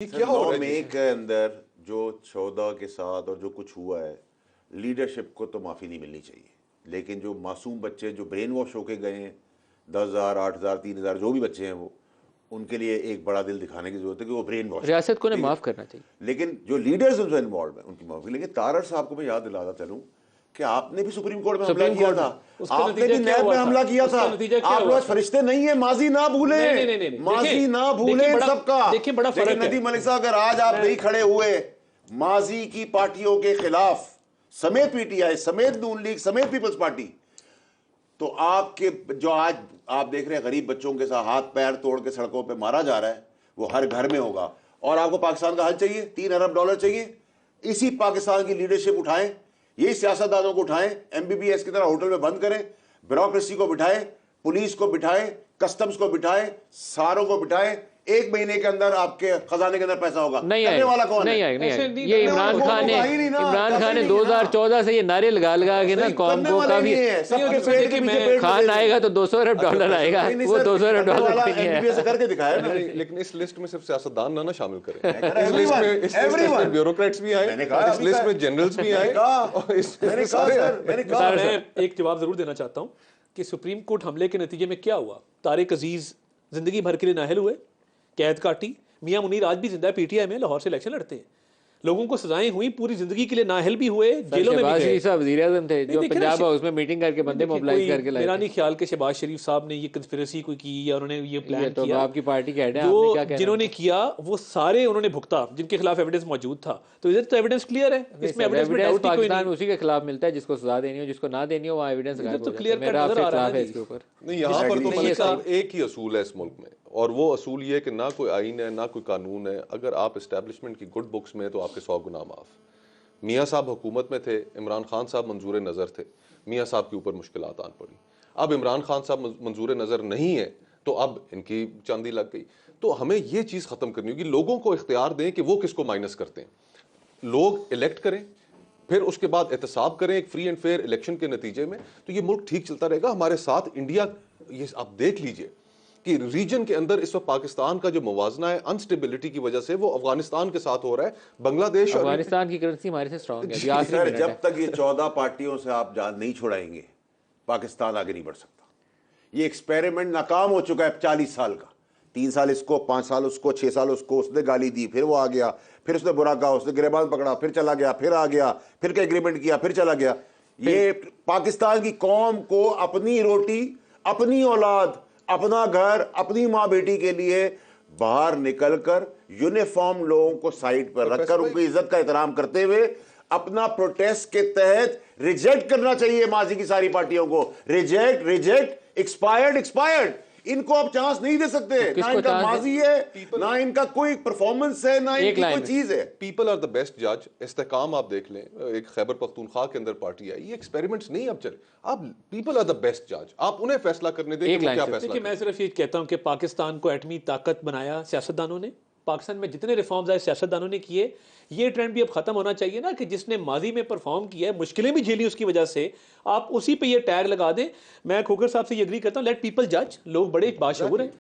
क्या हो रहा है मई के अंदर जो 14 के साथ और जो कुछ हुआ है, लीडरशिप को तो माफ़ी नहीं मिलनी चाहिए, लेकिन जो मासूम बच्चे जो ब्रेन वॉश होके गए हैं, 10,000 8,000 3,000 जो भी बच्चे हैं, वो उनके लिए एक बड़ा दिल दिखाने की जरूरत है कि वो ब्रेन वॉश, रियासत को माफ़ करना चाहिए। लेकिन जो लीडर्स जो इन्वॉल्व है उनकी माफ़ी। लेकिन तारड़ साहब को मैं याद दिलाता चलूं कि आपने भी सुप्रीम कोर्ट में हमला किया था, आपने भी नैब में हमला किया था। आप लोग फरिश्ते नहीं है, माजी ना भूले, माजी ना भूले सबका। देखिए बड़ा फर्क है। नदीम मलिक साहब, अगर आज आप नहीं खड़े हुए माजी की पार्टियों के खिलाफ, समेत पीटीआई समेत नून लीग समेत पीपल्स पार्टी, तो आपके जो आज आप देख रहे हैं गरीब बच्चों के साथ हाथ पैर तोड़ के सड़कों पे मारा जा रहा है, वो हर घर में होगा। और आपको पाकिस्तान का हल चाहिए, $3 अरब चाहिए। इसी पाकिस्तान की लीडरशिप उठाएं, यही सियासतदानों को उठाएं, एमबीबीएस की तरह होटल में बंद करें, ब्यूरोक्रेसी को बिठाएं, पुलिस को बिठाएं, कस्टम्स को बिठाएं, सारों को बिठाएं। 1 महीने के अंदर आपके खजाने के अंदर पैसा होगा। नहीं आएगा, वाला कौन नहीं है? आएगा, नहीं आएगा। ये इमरान खान ने 2014 से ये नारे लगा के ना कौम को काफी, खान आएगा तो $200 अरब आएगा, वो $200 अरब करके दिखाया ना। लेकिन इस लिस्ट में सिर्फ सियासतदान ना शामिल करें, इस लिस्ट में ब्यूरोक्रेट्स भी आए, इस लिस्ट में जनरल्स भी आए। मैं एक जवाब जरूर देना चाहता हूं कि सुप्रीम कोर्ट हमले के नतीजे में क्या हुआ। तारिक अजीज जिंदगी भर के लिए नाअहल हुए, कैद काटी। मियां मुनीर आज भी जिंदा है, पीटीआई में लाहौर से इलेक्शन लड़ते हैं। लोगों को सजाएं हुई, पूरी जिंदगी के लिए नाअहल भी हुए, जेलों में भी गए। साहब वज़ीर आज़म थे जो पंजाब हाउस में मीटिंग करके बंदे मोबिलाइज करके लाए। मेरा नहीं ख्याल कि शहबाज शरीफ साहब ने ये कंस्पिरेसी कोई की या उन्होंने ये प्लान तो किया। आपकी पार्टी के हेड है, जो आपने क्या कहना? जिन्होंने किया वो सारे उन्होंने भुगता, जिनके खिलाफ एविडेंस मौजूद था। तो इधर तो एविडेंस क्लियर है, इसमें एविडेंस में डाउट ही कोई नहीं। उसी के खिलाफ मिलता है, जिसको सजा देनी हो, जिसको ना देनी हो, वहाँ एविडेंस गायब हो तो जाता है। क्लियर मेरा नजर आ रहा आपसे है इसके ऊपर नहीं। यहाँ पर तो मलिक साहब एक ही असूल है इस मुल्क में, और वो असूल ये कि ना कोई आइन है ना कोई कानून है। अगर आप एस्टेब्लिशमेंट की गुड बुक्स में तो आपके 100 गुना माफ। मियाँ साहब हुकूमत में थे, इमरान खान साहब मंजूर नज़र थे, मियाँ साहब के ऊपर मुश्किलात आन पड़ी। अब इमरान खान साहब मंजूर नज़र नहीं है तो अब इनकी चांदी लग गई। तो हमें ये चीज़ ख़त्म करनी होगी, लोगों को इख्तियार दें कि वो किसको माइनस करते हैं। लोग इलेक्ट करें, फिर उसके बाद एहतसाब करें एक फ्री एंड फेयर इलेक्शन के नतीजे में, तो ये मुल्क ठीक चलता रहेगा। हमारे साथ इंडिया, ये आप देख लीजिए कि रीजन के अंदर इस वक्त पाकिस्तान का जो मुवाजना है अनस्टेबिलिटी की वजह से वो अफगानिस्तान के साथ हो रहा है। बांग्लादेश और अफगानिस्तान की करेंसी हमारे से स्ट्रांग है। सर, जब तक ये 14 पार्टियों से आप जान नहीं छुड़ाएंगे, पाकिस्तान आगे नहीं बढ़ सकता। ये एक्सपेरिमेंट नाकाम हो चुका है 40 साल का। 3 साल इसको, 5 साल उसको, 6 साल उसको, उसने गाली दी, फिर वो आ गया, फिर उसने बुरा कहा, उसने गिरबान पकड़ा, फिर चला गया, फिर आ गया, फिर क्या एग्रीमेंट किया, फिर चला गया। ये पाकिस्तान की कौम को अपनी रोटी, अपनी औलाद, अपना घर, अपनी माँ बेटी के लिए बाहर निकलकर यूनिफॉर्म लोगों को साइड पर रखकर उनकी इज्जत का एहतराम करते हुए अपना प्रोटेस्ट के तहत रिजेक्ट करना चाहिए माजी की सारी पार्टियों को। Reject, expired. इनको आप चांस नहीं दे सकते, ना इनका माजी है, ना इनका कोई परफॉर्मेंस है, ना इनकी कोई चीज है। पीपल आर द बेस्ट जज। इस्तेकाम आप देख लें, एक खैबर पख्तूनख्वा के अंदर पार्टी आई, ये एक्सपेरिमेंट्स नहीं अब चले। आप पीपल आर द बेस्ट जज, आप उन्हें फैसला करने दें कि क्या फैसला। देखिए, मैं सिर्फ ये कहता हूं कि पाकिस्तान को एटमी ताकत बनाया सियासतदानों ने। पाकिस्तान में जितने रिफॉर्म्स आए सियासतदानों ने किए। ये ट्रेंड भी अब खत्म होना चाहिए ना कि जिसने माजी में परफॉर्म किया है, मुश्किलें भी झेली उसकी वजह से, आप उसी पे ये टैग लगा दें। मैं खोखर साहब से ये एग्री करता हूं, लेट पीपल जज। लोग बड़े बाशऊर हैं।